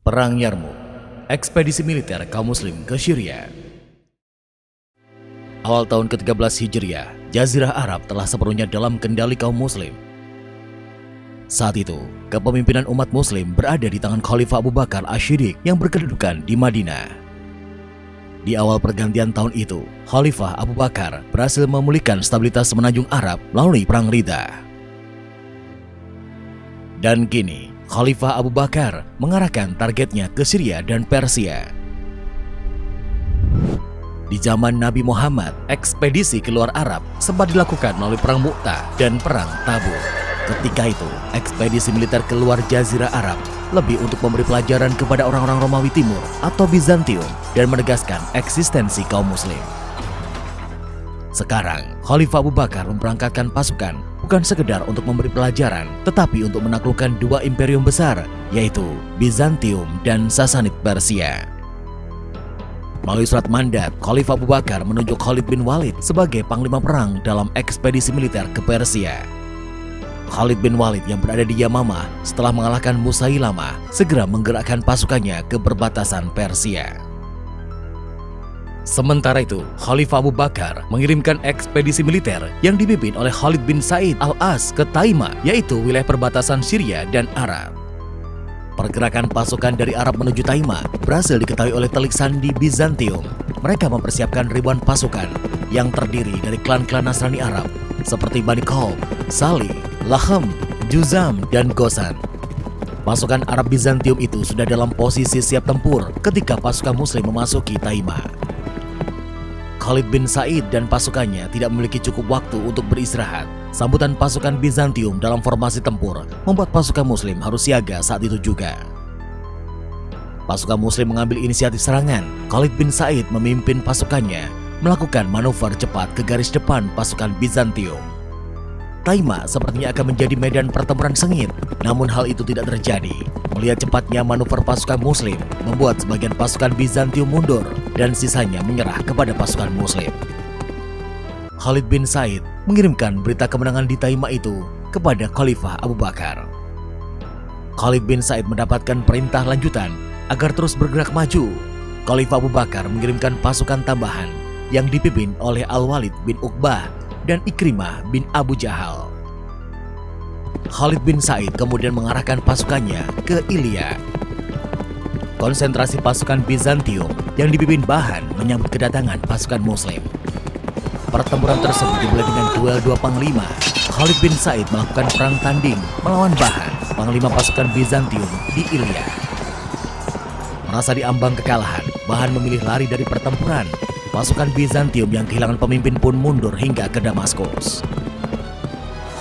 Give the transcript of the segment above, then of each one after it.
Perang Yarmouk, ekspedisi militer kaum muslim ke Syria. Awal tahun ke-13 Hijriah, Jazirah Arab telah sepenuhnya dalam kendali kaum muslim. Saat itu, kepemimpinan umat muslim berada di tangan Khalifah Abu Bakar Ash-Shiddiq yang berkedudukan di Madinah. Di awal pergantian tahun itu, Khalifah Abu Bakar berhasil memulihkan stabilitas semenanjung Arab melalui Perang Riddah. Dan kini, Khalifah Abu Bakar mengarahkan targetnya ke Syria dan Persia. Di zaman Nabi Muhammad, ekspedisi keluar Arab sempat dilakukan melalui Perang Mu'tah dan Perang Tabuk. Ketika itu, ekspedisi militer keluar Jazirah Arab lebih untuk memberi pelajaran kepada orang-orang Romawi Timur atau Bizantium dan menegaskan eksistensi kaum muslim. Sekarang, Khalifah Abu Bakar memberangkatkan pasukan bukan sekedar untuk memberi pelajaran, tetapi untuk menaklukkan dua imperium besar, yaitu Bizantium dan Sasanid Persia. Melalui surat mandat, Khalifah Abu Bakar menunjuk Khalid bin Walid sebagai panglima perang dalam ekspedisi militer ke Persia. Khalid bin Walid yang berada di Yamamah setelah mengalahkan Musailamah segera menggerakkan pasukannya ke perbatasan Persia. Sementara itu, Khalifah Abu Bakar mengirimkan ekspedisi militer yang dipimpin oleh Khalid bin Said al-As ke Taima, yaitu wilayah perbatasan Syria dan Arab. Pergerakan pasukan dari Arab menuju Taima berhasil diketahui oleh Telik Sandi Bizantium. Mereka mempersiapkan ribuan pasukan yang terdiri dari klan-klan Nasrani Arab seperti Bani Qalb, Salih, Lahem, Juzam, dan Gosan. Pasukan Arab Bizantium itu sudah dalam posisi siap tempur ketika pasukan Muslim memasuki Taima. Khalid bin Said dan pasukannya tidak memiliki cukup waktu untuk beristirahat. Sambutan pasukan Bizantium dalam formasi tempur membuat pasukan Muslim harus siaga saat itu juga. Pasukan Muslim mengambil inisiatif serangan. Khalid bin Said memimpin pasukannya melakukan manuver cepat ke garis depan pasukan Bizantium. Taima sepertinya akan menjadi medan pertempuran sengit, namun hal itu tidak terjadi. Melihat cepatnya manuver pasukan Muslim membuat sebagian pasukan Bizantium mundur dan sisanya menyerah kepada pasukan Muslim. Khalid bin Said mengirimkan berita kemenangan di Taima itu kepada Khalifah Abu Bakar. Khalid bin Said mendapatkan perintah lanjutan agar terus bergerak maju. Khalifah Abu Bakar mengirimkan pasukan tambahan yang dipimpin oleh Al-Walid bin Uqbah dan Ikrimah bin Abu Jahal. Khalid bin Said kemudian mengarahkan pasukannya ke Ilya. Konsentrasi pasukan Bizantium yang dipimpin Bahan menyambut kedatangan pasukan Muslim. Pertempuran tersebut dimulai dengan duel dua panglima. Khalid bin Said melakukan perang tanding melawan Bahan, panglima pasukan Bizantium di Ilya. Merasa diambang kekalahan, Bahan memilih lari dari pertempuran. Pasukan Bizantium yang kehilangan pemimpin pun mundur hingga ke Damaskus.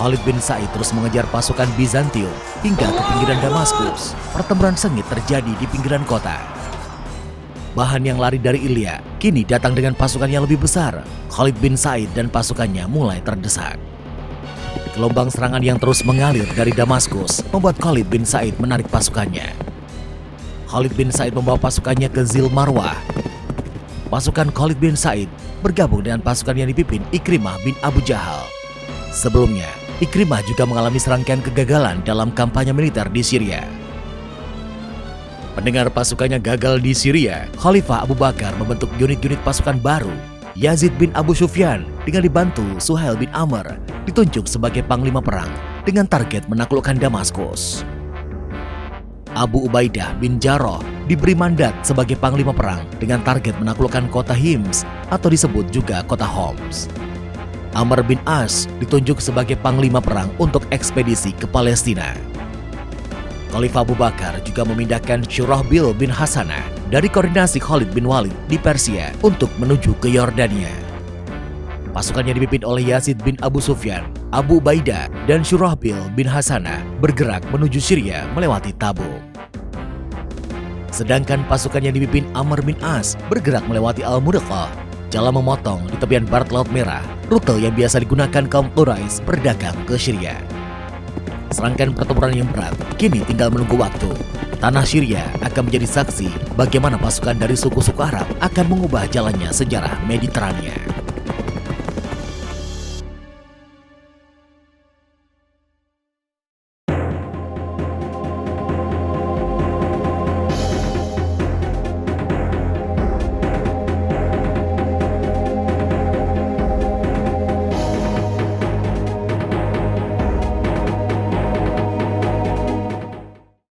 Khalid bin Said terus mengejar pasukan Bizantium hingga ke pinggiran Damaskus. Pertempuran sengit terjadi di pinggiran kota. Bahan yang lari dari Ilya kini datang dengan pasukan yang lebih besar. Khalid bin Said dan pasukannya mulai terdesak. Gelombang serangan yang terus mengalir dari Damaskus membuat Khalid bin Said menarik pasukannya. Khalid bin Said membawa pasukannya ke Zil Marwah. Pasukan Khalid bin Said bergabung dengan pasukan yang dipimpin Ikrimah bin Abu Jahal. Sebelumnya, Ikrimah juga mengalami serangkaian kegagalan dalam kampanye militer di Syria. Mendengar pasukannya gagal di Syria, Khalifah Abu Bakar membentuk unit-unit pasukan baru. Yazid bin Abu Sufyan dengan dibantu Suhail bin Amr ditunjuk sebagai panglima perang dengan target menaklukkan Damaskus. Abu Ubaidah bin Jarrah diberi mandat sebagai panglima perang dengan target menaklukkan kota Hims atau disebut juga kota Homs. Amr bin As ditunjuk sebagai panglima perang untuk ekspedisi ke Palestina. Khalifah Abu Bakar juga memindahkan Syurahbil bin Hasanah dari koordinasi Khalid bin Walid di Persia untuk menuju ke Yordania. Pasukannya dipimpin oleh Yazid bin Abu Sufyan, Abu Ubaidah, dan Syurahbil bin Hasanah bergerak menuju Syria melewati Tabuk. Sedangkan pasukan yang dipimpin Amr bin As bergerak melewati Al-Mudaqah, jalan memotong di tepian barat Laut Merah, rute yang biasa digunakan kaum Quraisy berdagang ke Syria. Serangkaian pertempuran yang berat kini tinggal menunggu waktu. Tanah Syria akan menjadi saksi bagaimana pasukan dari suku-suku Arab akan mengubah jalannya sejarah Mediterania.